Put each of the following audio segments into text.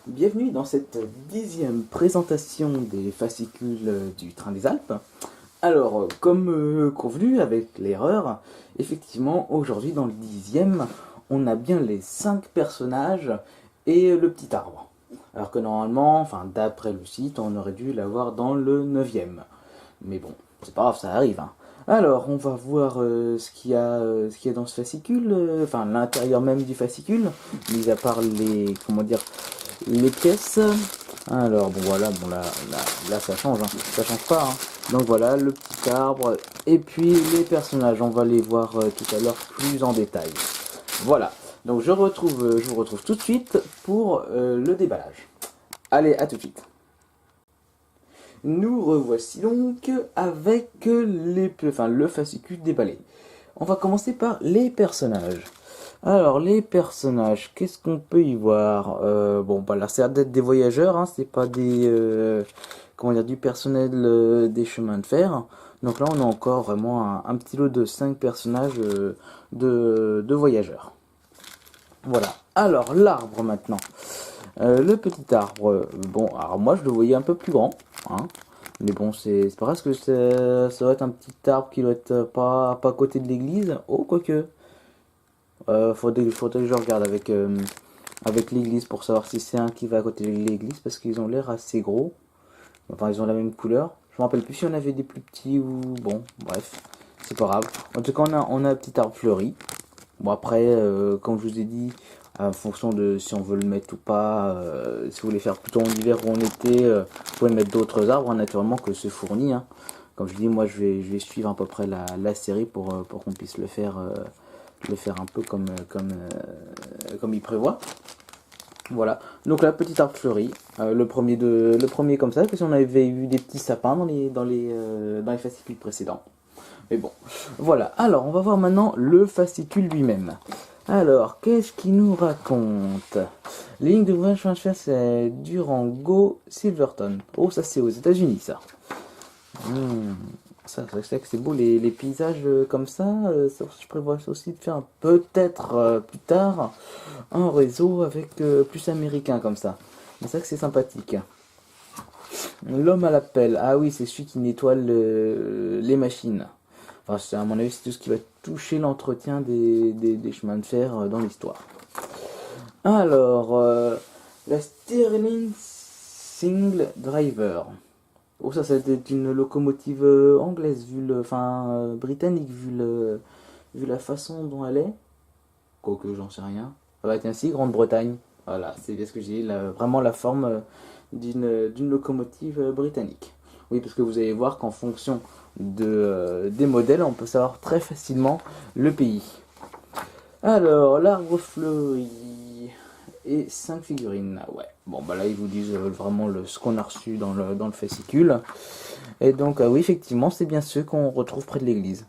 Bienvenue dans cette 10e présentation des fascicules du Train des Alpes. Alors, comme convenu avec l'erreur, effectivement, aujourd'hui dans le 10e, on a bien les 5 personnages et le petit arbre. Alors que normalement, enfin d'après le site, on aurait dû l'avoir dans le 9e. Mais bon, c'est pas grave, ça arrive. Alors, on va voir ce qu'il y a dans ce fascicule, enfin l'intérieur même du fascicule, mis à part les pièces. Alors bon voilà, bon là ça change, ça change pas. Donc voilà, le petit arbre et puis les personnages, on va les voir tout à l'heure plus en détail. Voilà, donc je vous retrouve tout de suite pour le déballage. Allez, à tout de suite. Nous revoici donc avec le fascicule déballé. On va commencer par les personnages. Alors, les personnages, qu'est-ce qu'on peut y voir? Bon, bah là, c'est d'être des voyageurs, c'est pas du personnel des chemins de fer. Donc là, on a encore vraiment un petit lot de 5 personnages de voyageurs. Voilà. Alors, l'arbre maintenant. Le petit arbre, bon, alors moi je le voyais un peu plus grand, mais bon, c'est pas parce que ça doit être un petit arbre qui doit être pas à côté de l'église. Oh, quoique. Faudrait que je regarde avec l'église pour savoir si c'est un qui va à côté de l'église, parce qu'ils ont l'air assez gros. Enfin, ils ont la même couleur. Je me rappelle plus si on avait des plus petits ou... Bon, bref, c'est pas grave. En tout cas, on a un petit arbre fleuri. Bon, après, comme je vous ai dit, en fonction de si on veut le mettre ou pas, si vous voulez faire plutôt en hiver ou en été, vous pouvez mettre d'autres arbres, naturellement, que c'est fourni. Comme je dis, moi, je vais suivre à peu près la série pour qu'on puisse le faire un peu comme il prévoit. Voilà, donc la petite arbre fleuri, le premier comme ça, parce qu'on avait eu des petits sapins dans les fascicules précédents. Mais bon, voilà. Alors, on va voir maintenant le fascicule lui-même. Alors, qu'est-ce qu'il nous raconte? Les lignes de voyage, c'est Durango, Silverton. Oh, ça c'est aux États-Unis, ça. Ça, c'est que c'est beau, les paysages comme ça. Je prévois aussi de faire peut-être plus tard un réseau avec plus américain comme ça. C'est ça que c'est sympathique. L'homme à la pelle. Ah oui, c'est celui qui nettoie les machines. Enfin, à mon avis, c'est tout ce qui va toucher l'entretien des chemins de fer dans l'histoire. Alors, la Stirling Single Driver. Oh, ça c'était une locomotive anglaise, britannique, vu la façon dont elle est. Quoique, j'en sais rien. Ça va être ainsi, Grande-Bretagne. Voilà, c'est bien ce que j'ai dit, vraiment la forme d'une locomotive britannique. Oui, parce que vous allez voir qu'en fonction des modèles, on peut savoir très facilement le pays. Alors, l'arbre fleuri et 5 figurines. Ouais, bon, bah là, ils vous disent vraiment ce qu'on a reçu dans le fascicule. Et donc, oui, effectivement, c'est bien ceux qu'on retrouve près de l'église.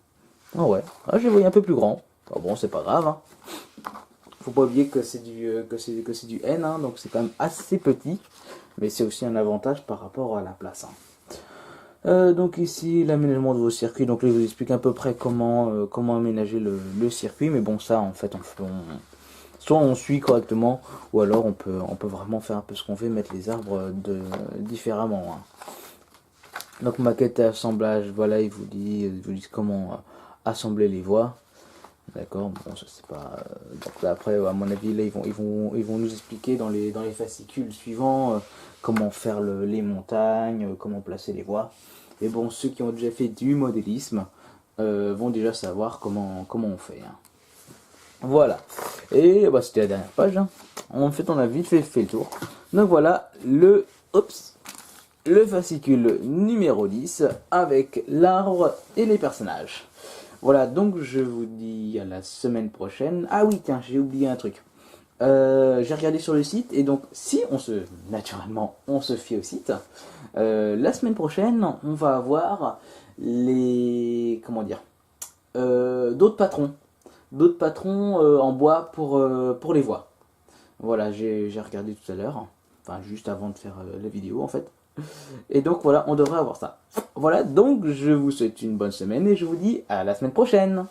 Ah ouais, je les voyais un peu plus grands. Oh, bon, c'est pas grave. Faut pas oublier que c'est du N, donc c'est quand même assez petit. Mais c'est aussi un avantage par rapport à la place. Donc ici, l'aménagement de vos circuits. Donc là, je vous explique à peu près comment aménager le circuit. Mais bon, ça, en fait, soit on suit correctement, ou alors on peut vraiment faire un peu ce qu'on fait, mettre les arbres différemment. Donc maquette et assemblage, voilà, ils vous disent comment assembler les voies. D'accord, bon, ça c'est pas. Donc là, après, à mon avis, là, ils vont nous expliquer dans les fascicules suivants comment faire les montagnes, comment placer les voies. Et bon, ceux qui ont déjà fait du modélisme vont déjà savoir comment on fait. Voilà. Et bah, c'était la dernière page. En fait, on a vite fait le tour. Donc voilà, le fascicule numéro 10 avec l'arbre et les personnages. Voilà, donc je vous dis à la semaine prochaine. Ah oui, tiens, j'ai oublié un truc. J'ai regardé sur le site, et donc si naturellement, on se fie au site, la semaine prochaine, on va avoir d'autres patrons en bois pour les voies. Voilà, j'ai regardé tout à l'heure, enfin juste avant de faire la vidéo en fait. Et donc voilà, on devrait avoir ça. Voilà, donc je vous souhaite une bonne semaine et je vous dis à la semaine prochaine.